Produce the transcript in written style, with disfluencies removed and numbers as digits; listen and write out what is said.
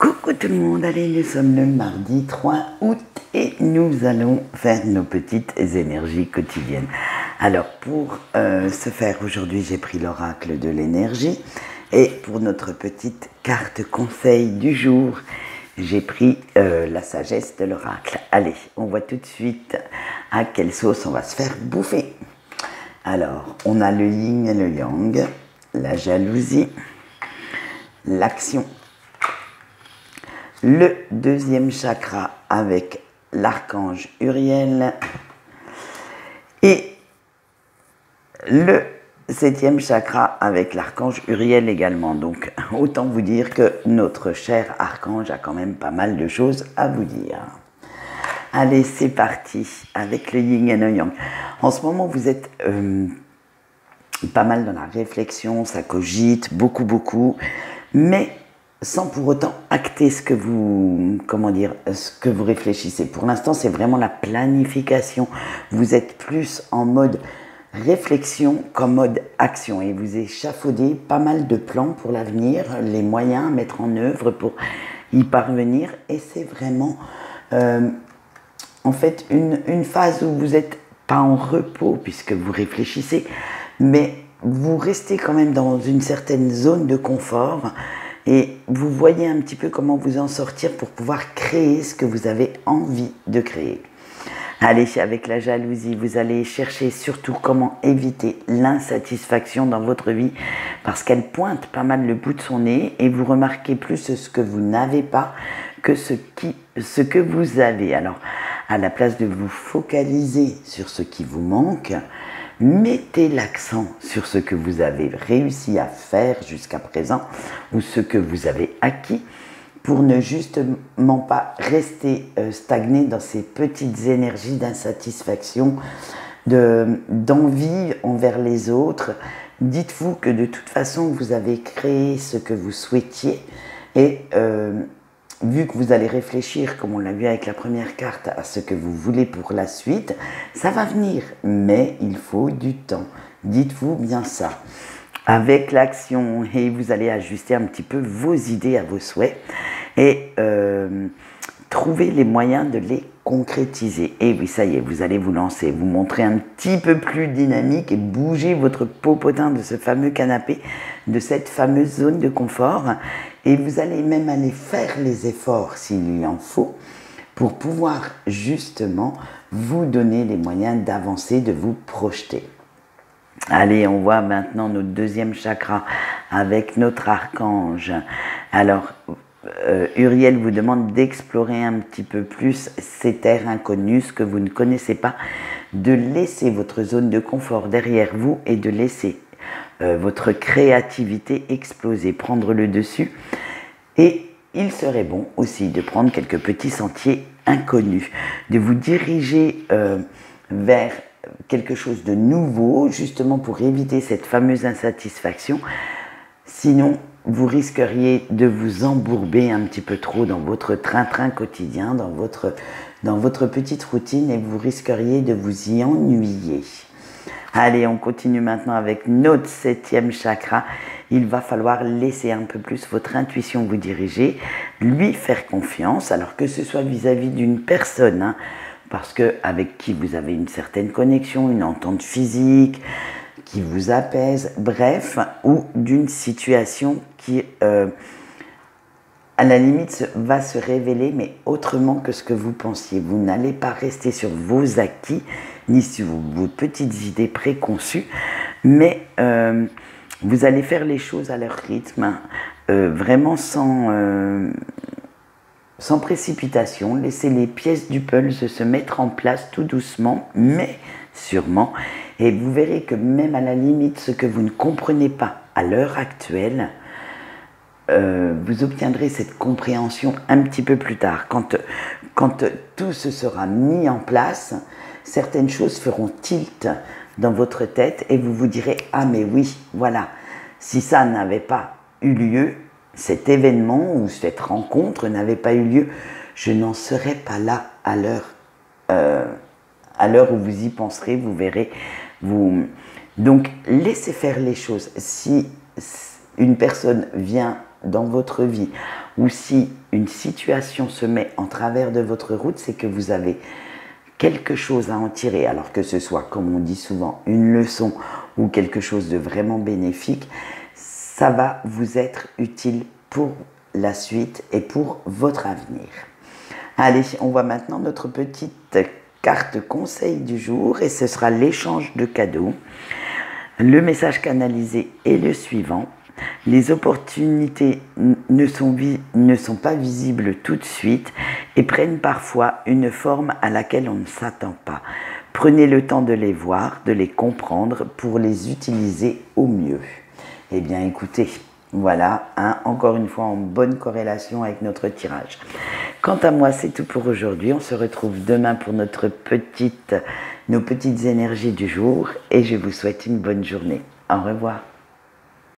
Coucou tout le monde, allez, nous sommes le mardi 3 août et nous allons faire nos petites énergies quotidiennes. Alors pour ce faire aujourd'hui, j'ai pris l'oracle de l'énergie et pour notre petite carte conseil du jour, j'ai pris la sagesse de l'oracle. Allez, on voit tout de suite à quelle sauce on va se faire bouffer. Alors, on a le yin et le yang, la jalousie, l'action, le deuxième chakra avec l'archange Uriel et le septième chakra avec l'archange Uriel également. Donc, autant vous dire que notre cher archange a quand même pas mal de choses à vous dire. Allez, c'est parti avec le yin et le yang. En ce moment, vous êtes pas mal dans la réflexion, ça cogite, beaucoup, mais sans pour autant acter ce que vous, ce que vous réfléchissez. Pour l'instant, c'est vraiment la planification. Vous êtes plus en mode réflexion qu'en mode action et vous échafaudez pas mal de plans pour l'avenir, les moyens à mettre en œuvre pour y parvenir et c'est vraiment en fait une phase où vous n'êtes pas en repos puisque vous réfléchissez, mais vous restez quand même dans une certaine zone de confort et vous voyez un petit peu comment vous en sortir pour pouvoir créer ce que vous avez envie de créer. Allez, avec la jalousie, vous allez chercher surtout comment éviter l'insatisfaction dans votre vie parce qu'elle pointe pas mal le bout de son nez et vous remarquez plus ce que vous n'avez pas que ce que vous avez. Alors, à la place de vous focaliser sur ce qui vous manque, mettez l'accent sur ce que vous avez réussi à faire jusqu'à présent ou ce que vous avez acquis pour ne justement pas rester stagné dans ces petites énergies d'insatisfaction, d'envie envers les autres. Dites-vous que de toute façon, vous avez créé ce que vous souhaitiez et vu que vous allez réfléchir, comme on l'a vu avec la première carte, à ce que vous voulez pour la suite, ça va venir, mais il faut du temps. Dites-vous bien ça. Avec l'action, et vous allez ajuster un petit peu vos idées à vos souhaits et trouver les moyens de les concrétiser. Et oui, ça y est, vous allez vous lancer, vous montrer un petit peu plus dynamique et bouger votre popotin de ce fameux canapé, de cette fameuse zone de confort. Et vous allez même aller faire les efforts s'il y en faut pour pouvoir justement vous donner les moyens d'avancer, de vous projeter. Allez, on voit maintenant notre deuxième chakra avec notre archange. Alors, Uriel vous demande d'explorer un petit peu plus ces terres inconnues, ce que vous ne connaissez pas, de laisser votre zone de confort derrière vous et de laisser votre créativité exploser, prendre le dessus. Et il serait bon aussi de prendre quelques petits sentiers inconnus, de vous diriger vers quelque chose de nouveau, justement pour éviter cette fameuse insatisfaction. Sinon, vous risqueriez de vous embourber un petit peu trop dans votre train-train quotidien, dans votre petite routine et vous risqueriez de vous y ennuyer. Allez, on continue maintenant avec notre septième chakra. Il va falloir laisser un peu plus votre intuition vous diriger, lui faire confiance, alors que ce soit vis-à-vis d'une personne, parce que avec qui vous avez une certaine connexion, une entente physique, qui vous apaise, bref, ou d'une situation qui, à la limite, va se révéler, mais autrement que ce que vous pensiez. Vous n'allez pas rester sur vos acquis, ni sur vos petites idées préconçues, mais vous allez faire les choses à leur rythme, vraiment sans précipitation, laissez les pièces du puzzle se mettre en place tout doucement, mais sûrement. Et vous verrez que même à la limite, ce que vous ne comprenez pas à l'heure actuelle, vous obtiendrez cette compréhension un petit peu plus tard. Quand tout se sera mis en place, certaines choses feront tilt dans votre tête et vous vous direz « Ah mais oui, voilà, si ça n'avait pas eu lieu, cet événement ou cette rencontre n'avait pas eu lieu, je n'en serais pas là à l'heure où vous y penserez, vous verrez. Donc, laissez faire les choses. Si une personne vient dans votre vie, ou si une situation se met en travers de votre route, c'est que vous avez quelque chose à en tirer, alors que ce soit, comme on dit souvent, une leçon ou quelque chose de vraiment bénéfique, ça va vous être utile pour la suite et pour votre avenir. Allez, on voit maintenant notre petite carte conseil du jour et ce sera l'échange de cadeaux. Le message canalisé est le suivant. Les opportunités ne sont pas visibles tout de suite et prennent parfois une forme à laquelle on ne s'attend pas. Prenez le temps de les voir, de les comprendre pour les utiliser au mieux. Eh bien écoutez, voilà, encore une fois en bonne corrélation avec notre tirage. Quant à moi, c'est tout pour aujourd'hui. On se retrouve demain pour nos petites énergies du jour et je vous souhaite une bonne journée. Au revoir.